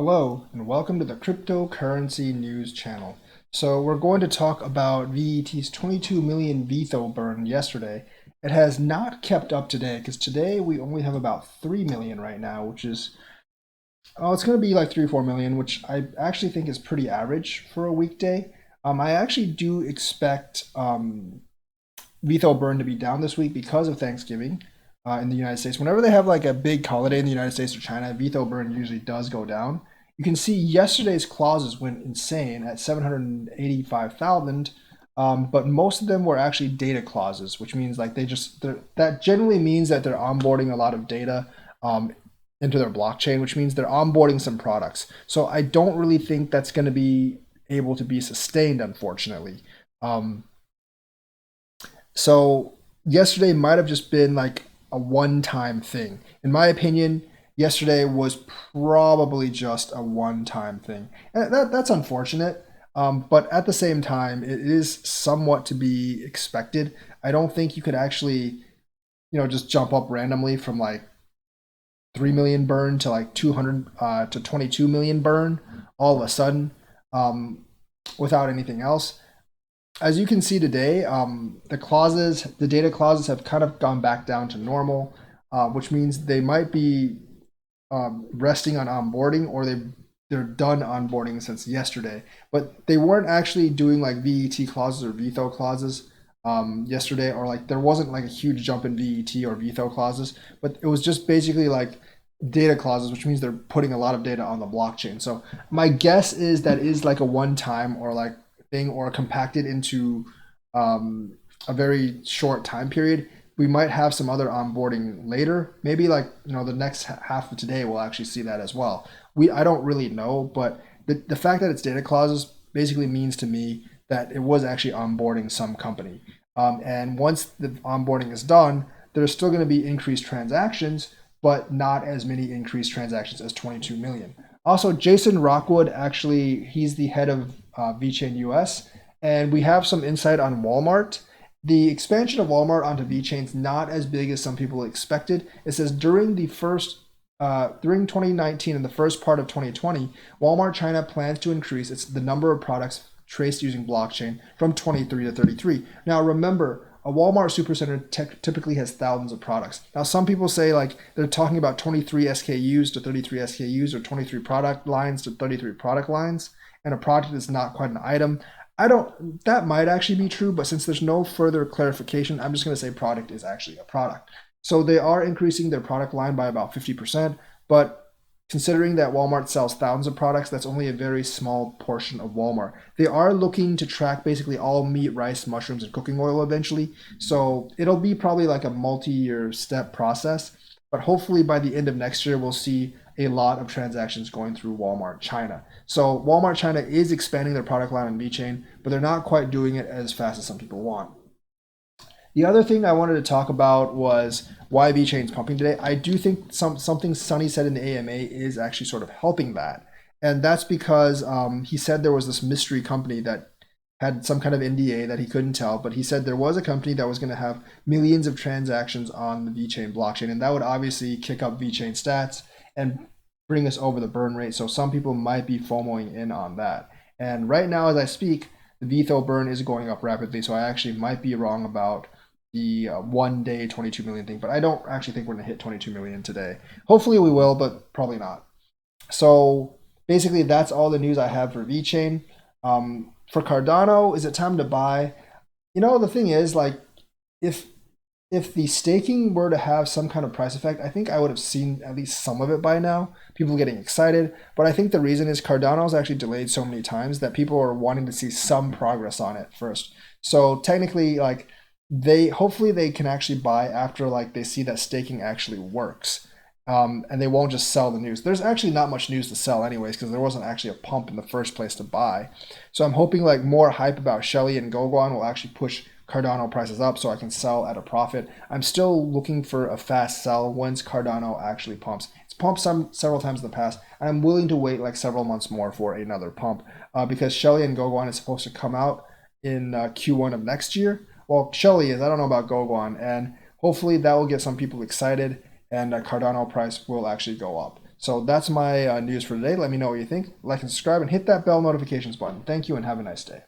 Hello and welcome to the cryptocurrency news channel. So we're going to talk about VET's 22 million VETHO burn yesterday. It has not kept up today because today we only have about 3 million right now, which is, it's going to be like 3 4 million, which I actually think is pretty average for a weekday. I actually do expect VETHO burn to be down this week because of Thanksgiving in the United States. Whenever they have like a big holiday in the United States or China, VETHO burn usually does go down. You can see yesterday's clauses went insane at 785,000, but most of them were actually data clauses, which means like that generally means that they're onboarding a lot of data into their blockchain, which means they're onboarding some products. So I don't really think that's going to be able to be sustained, unfortunately. Um, so yesterday might have just been like a one-time thing. In my opinion, yesterday was probably just a one-time thing. And that's unfortunate. But at the same time, it is somewhat to be expected. I don't think you could actually, just jump up randomly from like 3 million burn to like 200 to 22 million burn all of a sudden um, without anything else. As you can see today, the data clauses have kind of gone back down to normal, which means they might be resting on onboarding, or they're done onboarding since yesterday. But they weren't actually doing like VET clauses or VETHO clauses yesterday, or like there wasn't like a huge jump in VET or VETHO clauses, but it was just basically like data clauses, which means they're putting a lot of data on the blockchain. So my guess is that is like a one time or like thing or compacted into a very short time period. We might have some other onboarding later. Maybe like the next half of today we'll actually see that as well. I don't really know, but the fact that it's data clauses basically means to me that it was actually onboarding some company. And once the onboarding is done, there's still going to be increased transactions, but not as many increased transactions as 22 million. Also, Jason Rockwood, actually, he's the head of Vechain US, and we have some insight on Walmart. The expansion of Walmart onto VeChain is not as big as some people expected. It says during 2019 and the first part of 2020, Walmart China plans to increase the number of products traced using blockchain from 23 to 33. Now remember, a Walmart supercenter typically has thousands of products. Now some people say like they're talking about 23 SKUs to 33 SKUs, or 23 product lines to 33 product lines, and a product is not quite an item. I don't, that might actually be true, but since there's no further clarification, I'm just going to say product is actually a product. So they are increasing their product line by about 50%, but considering that Walmart sells thousands of products, that's only a very small portion of Walmart. They are looking to track basically all meat, rice, mushrooms, and cooking oil eventually. So it'll be probably like a multi-year step process, but hopefully by the end of next year, we'll see a lot of transactions going through Walmart China. So Walmart China is expanding their product line on VeChain, but they're not quite doing it as fast as some people want. The other thing I wanted to talk about was why VeChain's pumping today. I do think something Sonny said in the AMA is actually sort of helping that, and that's because he said there was this mystery company that had some kind of NDA that he couldn't tell, but he said there was a company that was going to have millions of transactions on the VeChain blockchain, and that would obviously kick up VeChain stats and bring us over the burn rate. So some people might be FOMOing in on that. And right now, as I speak, the VETHO burn is going up rapidly, so I actually might be wrong about the one day 22 million thing, but I don't actually think we're going to hit 22 million today. Hopefully we will, but probably not. So basically, that's all the news I have for VeChain. For Cardano, is it time to buy? The thing is, like, if if the staking were to have some kind of price effect, I think I would have seen at least some of it by now. People getting excited, but I think the reason is Cardano's actually delayed so many times that people are wanting to see some progress on it first. So technically, like they hopefully they can actually buy after like they see that staking actually works. And they won't just sell the news. There's actually not much news to sell anyways because there wasn't actually a pump in the first place to buy. So I'm hoping like more hype about Shelly and Goguan will actually push Cardano prices up so I can sell at a profit. I'm still looking for a fast sell once Cardano actually pumps. It's pumped several times in the past, and I'm willing to wait like several months more for another pump because Shelly and Goguan is supposed to come out in Q1 of next year. Well, Shelly is. I don't know about Goguan, and hopefully that will get some people excited and Cardano price will actually go up. So that's my news for today. Let me know what you think. Like and subscribe and hit that bell notifications button. Thank you and have a nice day.